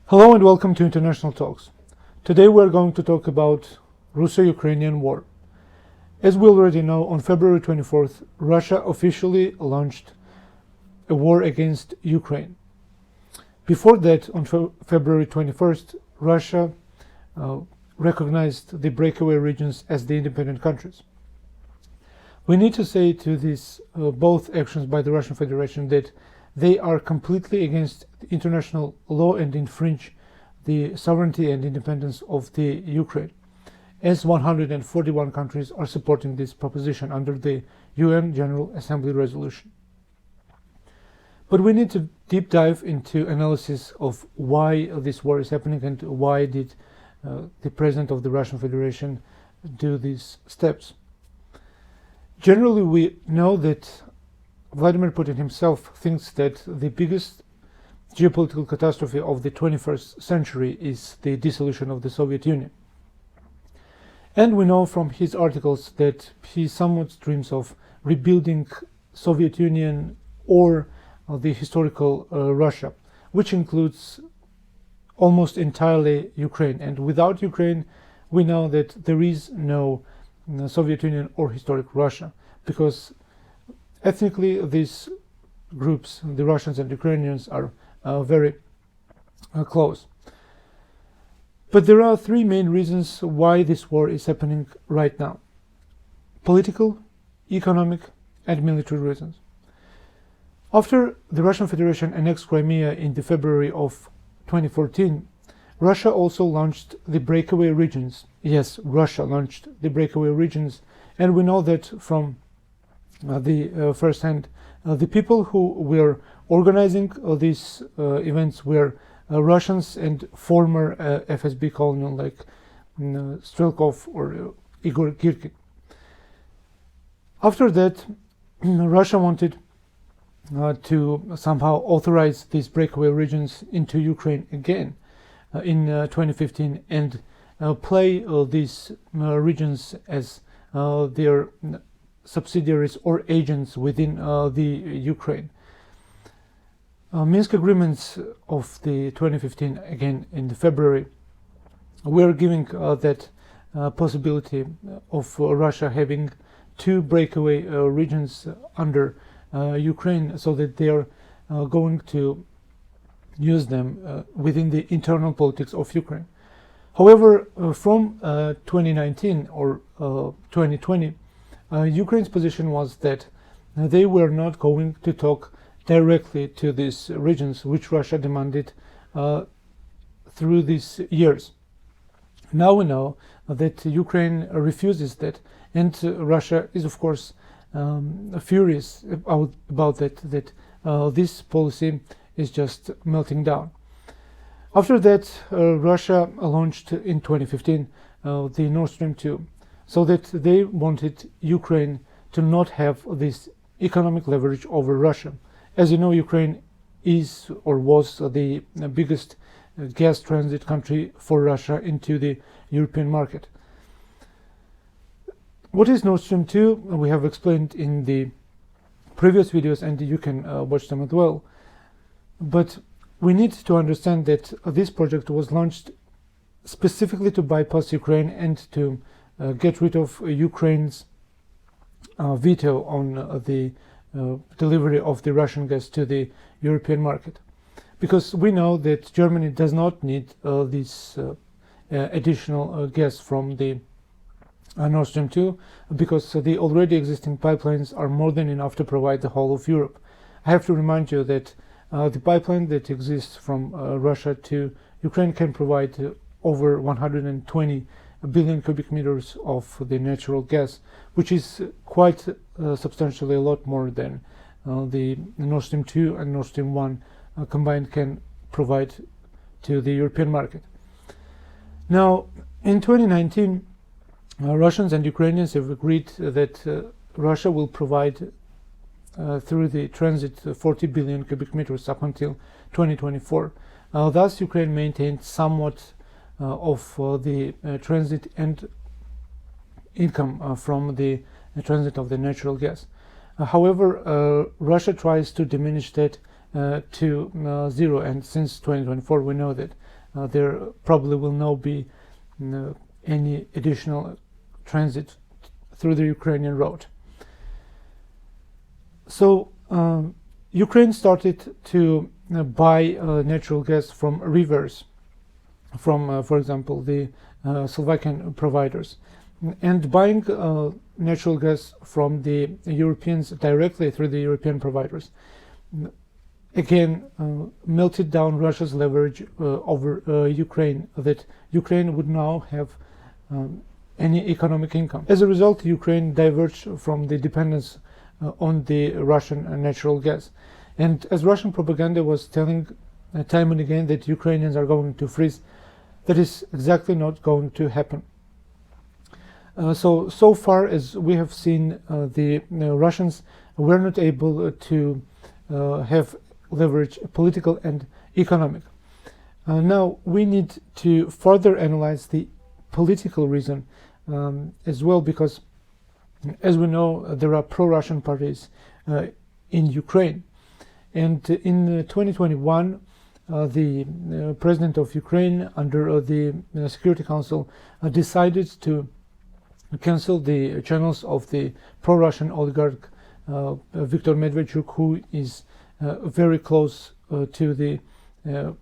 Hello and welcome to International Talks. Today we're going to talk about Russo-Ukrainian war. As we already know, on February 24th, Russia officially launched a war against Ukraine. Before that, on February 21st, Russia recognized the breakaway regions as the independent countries. We need to say to these both actions by the Russian Federation that they are completely against international law and infringe the sovereignty and independence of the Ukraine, as 141 countries are supporting this proposition under the UN General Assembly resolution. But we need to deep dive into analysis of why this war is happening and why did the President of the Russian Federation do these steps. Generally, we know that Vladimir Putin himself thinks that the biggest geopolitical catastrophe of the 21st century is the dissolution of the Soviet Union. And we know from his articles that he somewhat dreams of rebuilding Soviet Union or the historical Russia, which includes almost entirely Ukraine. And without Ukraine, we know that there is no Soviet Union or historic Russia, because ethnically, these groups, the Russians and Ukrainians, are very close. But there are three main reasons why this war is happening right now: political, economic, and military reasons. After the Russian Federation annexed Crimea in the February of 2014, Russia also launched the breakaway regions. Yes, Russia launched the breakaway regions, and we know that from the first hand, the people who were organizing these events were Russians and former FSB colonel like Strelkov or Igor Girkin. After that, Russia wanted to somehow authorize these breakaway regions into Ukraine again in 2015 and play these regions as their subsidiaries or agents within the Ukraine. Minsk agreements of the 2015, again in February, were giving that possibility of Russia having two breakaway regions under Ukraine, so that they are going to use them within the internal politics of Ukraine. However, from 2019 or 2020, Ukraine's position was that they were not going to talk directly to these regions, which Russia demanded through these years. Now we know that Ukraine refuses that, and Russia is, of course, furious about that this policy is just melting down. After that, Russia launched in 2015 the Nord Stream 2, so that they wanted Ukraine to not have this economic leverage over Russia. As you know, Ukraine is or was the biggest gas transit country for Russia into the European market. What is Nord Stream 2? We have explained in the previous videos, and you can watch them as well. But we need to understand that this project was launched specifically to bypass Ukraine and to get rid of Ukraine's veto on the delivery of the Russian gas to the European market. Because we know that Germany does not need this additional gas from the Nord Stream 2, because the already existing pipelines are more than enough to provide the whole of Europe. I have to remind you that the pipeline that exists from Russia to Ukraine can provide over 120 billion cubic meters of the natural gas, which is quite substantially a lot more than the Nord Stream 2 and Nord Stream 1 combined can provide to the European market. Now, in 2019, Russians and Ukrainians have agreed that Russia will provide through the transit 40 billion cubic meters up until 2024. Thus, Ukraine maintained somewhat of the transit and income from the transit of the natural gas. However, Russia tries to diminish that to zero, and since 2024 we know that there probably will not be any additional transit through the Ukrainian road. So Ukraine started to buy natural gas from rivers, from for example the Slovakian providers, and buying natural gas from the Europeans directly through the European providers again melted down Russia's leverage over Ukraine, that Ukraine would now have any economic income. As a result, Ukraine diverged from the dependence on the Russian natural gas. And as Russian propaganda was telling time and again that Ukrainians are going to freeze, that is exactly not going to happen. So far as we have seen, the Russians were not able to have leverage, political and economic. Now we need to further analyze the political reason as well, because as we know, there are pro-Russian parties in Ukraine. And in 2021, the president of Ukraine, under the Security Council, decided to cancel the channels of the pro-Russian oligarch Viktor Medvedchuk, who is very close to the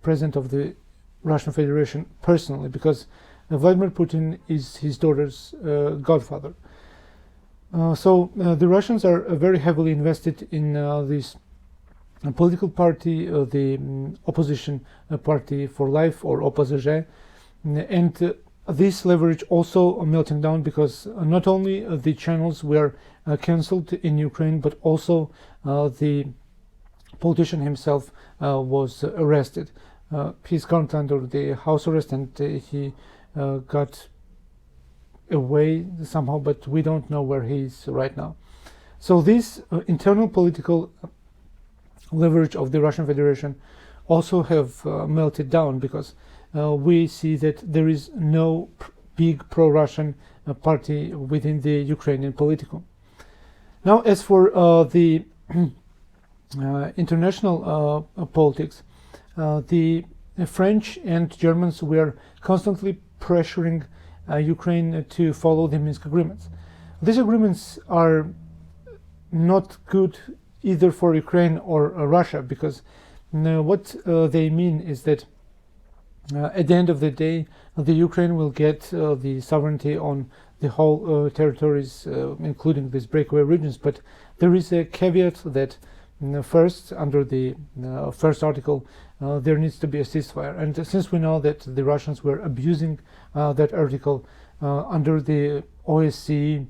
president of the Russian Federation personally, because Vladimir Putin is his daughter's godfather. So the Russians are very heavily invested in this political party, the opposition party for life, or OPZZ, and this leverage also melting down, because not only the channels were cancelled in Ukraine, but also the politician himself was arrested. He's currently under the house arrest, and he got away somehow, but we don't know where he is right now. So this internal political leverage of the Russian Federation also have melted down, because we see that there is no big pro-Russian party within the Ukrainian political. Now, as for the international politics, the French and Germans were constantly pressuring Ukraine to follow the Minsk agreements. These agreements are not good either for Ukraine or Russia, because what they mean is that at the end of the day, the Ukraine will get the sovereignty on the whole territories, including these breakaway regions. But there is a caveat that first, under the first article, there needs to be a ceasefire. And since we know that the Russians were abusing that article under the OSCE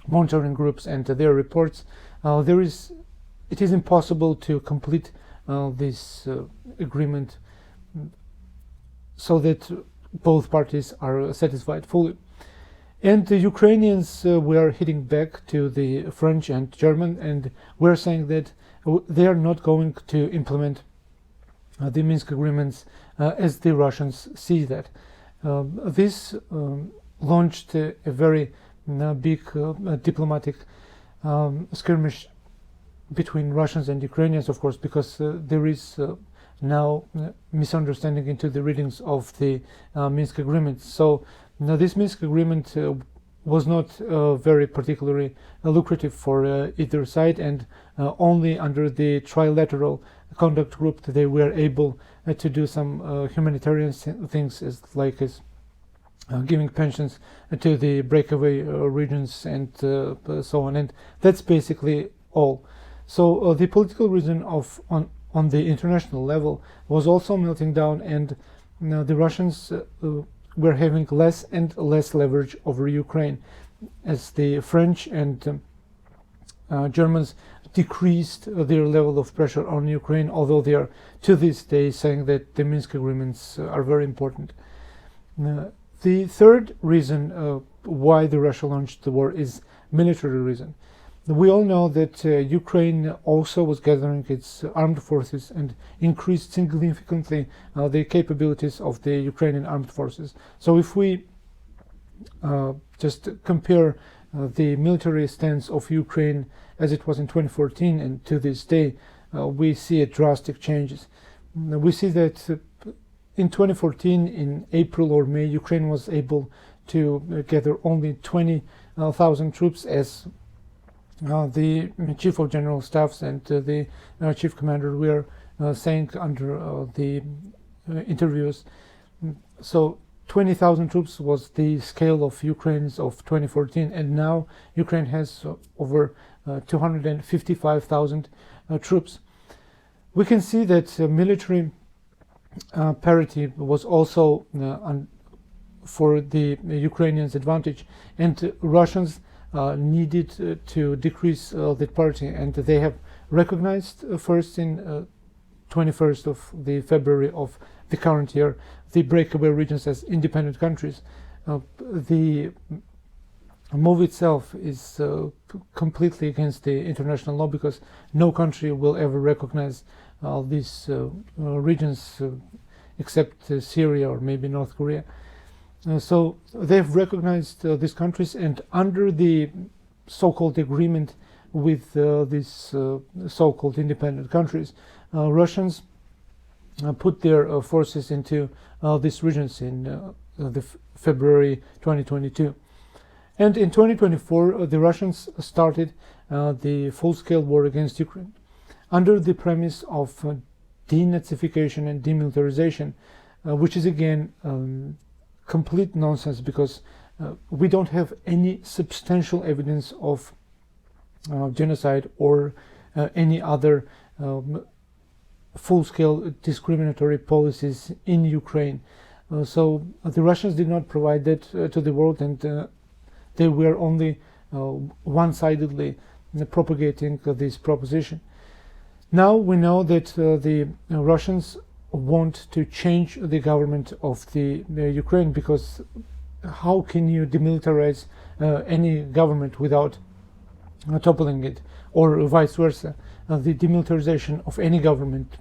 monitoring groups and their reports, it is impossible to complete this agreement so that both parties are satisfied fully. And the Ukrainians were hitting back to the French and German, and were saying that they are not going to implement the Minsk agreements as the Russians see that. This launched a very big diplomatic skirmish between Russians and Ukrainians, of course, because there is now misunderstanding into the readings of the Minsk agreement. So now this Minsk agreement was not very particularly lucrative for either side, and only under the trilateral conduct group they were able to do some humanitarian things, as giving pensions to the breakaway regions and so on, and that's basically all. So the political reason on the international level was also melting down, and the Russians were having less and less leverage over Ukraine, as the French and Germans decreased their level of pressure on Ukraine, although they are to this day saying that the Minsk agreements are very important. The third reason why the Russia launched the war is military reason. We all know that Ukraine also was gathering its armed forces and increased significantly the capabilities of the Ukrainian armed forces. So if we just compare the military stance of Ukraine as it was in 2014 and to this day, we see drastic changes. We see that in 2014, in April or May, Ukraine was able to gather only 20,000 troops, as the Chief of General Staffs and the Chief Commander were saying under the interviews. So 20,000 troops was the scale of Ukraine's of 2014, and now Ukraine has over 255,000 troops. We can see that military parity was also for the Ukrainians' advantage, and Russians needed to decrease that parity, and they have recognized first in 21st of the February of the current year the breakaway regions as independent countries. The move itself is completely against the international law, because no country will ever recognize these regions except Syria or maybe North Korea. So they've recognized these countries, and under the so-called agreement with these so-called independent countries, Russians put their forces into these regions in the February 2022. And in 2024, the Russians started the full-scale war against Ukraine under the premise of denazification and demilitarization, which is again complete nonsense, because we don't have any substantial evidence of genocide or any other full-scale discriminatory policies in Ukraine. So the Russians did not provide that to the world, and they were only one-sidedly propagating this proposition. Now we know that the Russians want to change the government of the Ukraine, because how can you demilitarize any government without toppling it, or vice versa? The demilitarization of any government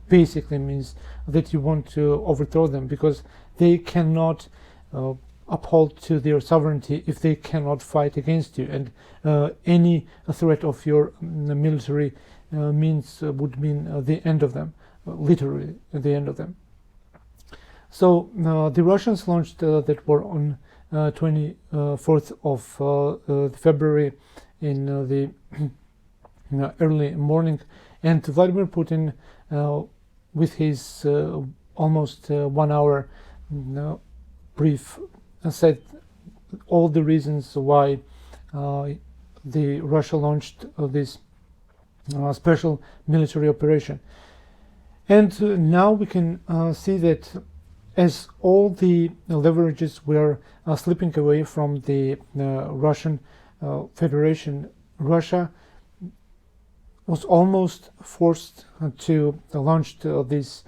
basically means that you want to overthrow them, because they cannot uphold to their sovereignty if they cannot fight against you, and any threat of your military means would mean the end of them, literally the end of them. So the Russians launched that war on 24th of February in the early morning, and Vladimir Putin, with his almost 1 hour brief, said all the reasons why the Russia launched this special military operation. And now we can see that as all the leverages were slipping away from the Russian Federation, Russia was almost forced to launch this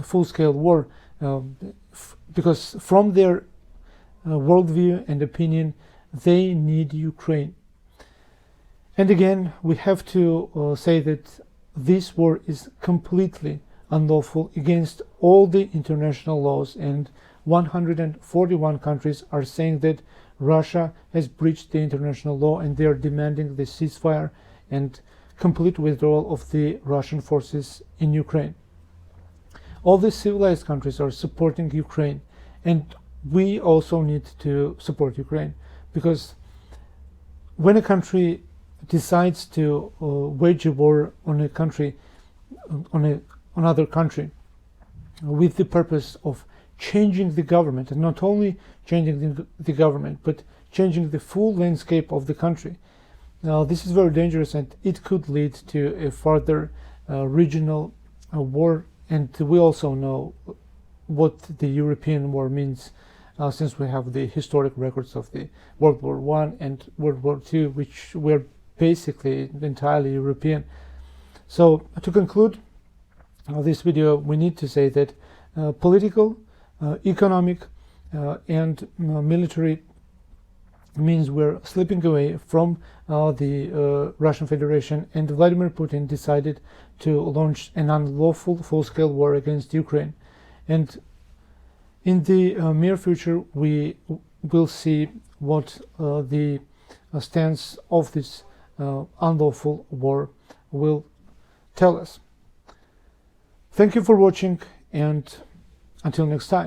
full-scale war, because from their worldview and opinion, they need Ukraine. And again, we have to say that this war is completely unlawful, against all the international laws, and 141 countries are saying that Russia has breached the international law, and they are demanding the ceasefire and complete withdrawal of the Russian forces in Ukraine. All the civilized countries are supporting Ukraine, and we also need to support Ukraine, because when a country decides to wage a war on a country, on another country, with the purpose of changing the government, and not only changing the government, but changing the full landscape of the country, this is very dangerous, and it could lead to a further regional war. And we also know what the European war means, since we have the historic records of the World War I and World War II, which were basically entirely European. So to conclude this video, we need to say that political, economic, and military means we're slipping away from the Russian Federation, and Vladimir Putin decided to launch an unlawful full-scale war against Ukraine. And in the near future, we will see what the stance of this unlawful war will tell us. Thank you for watching, and until next time.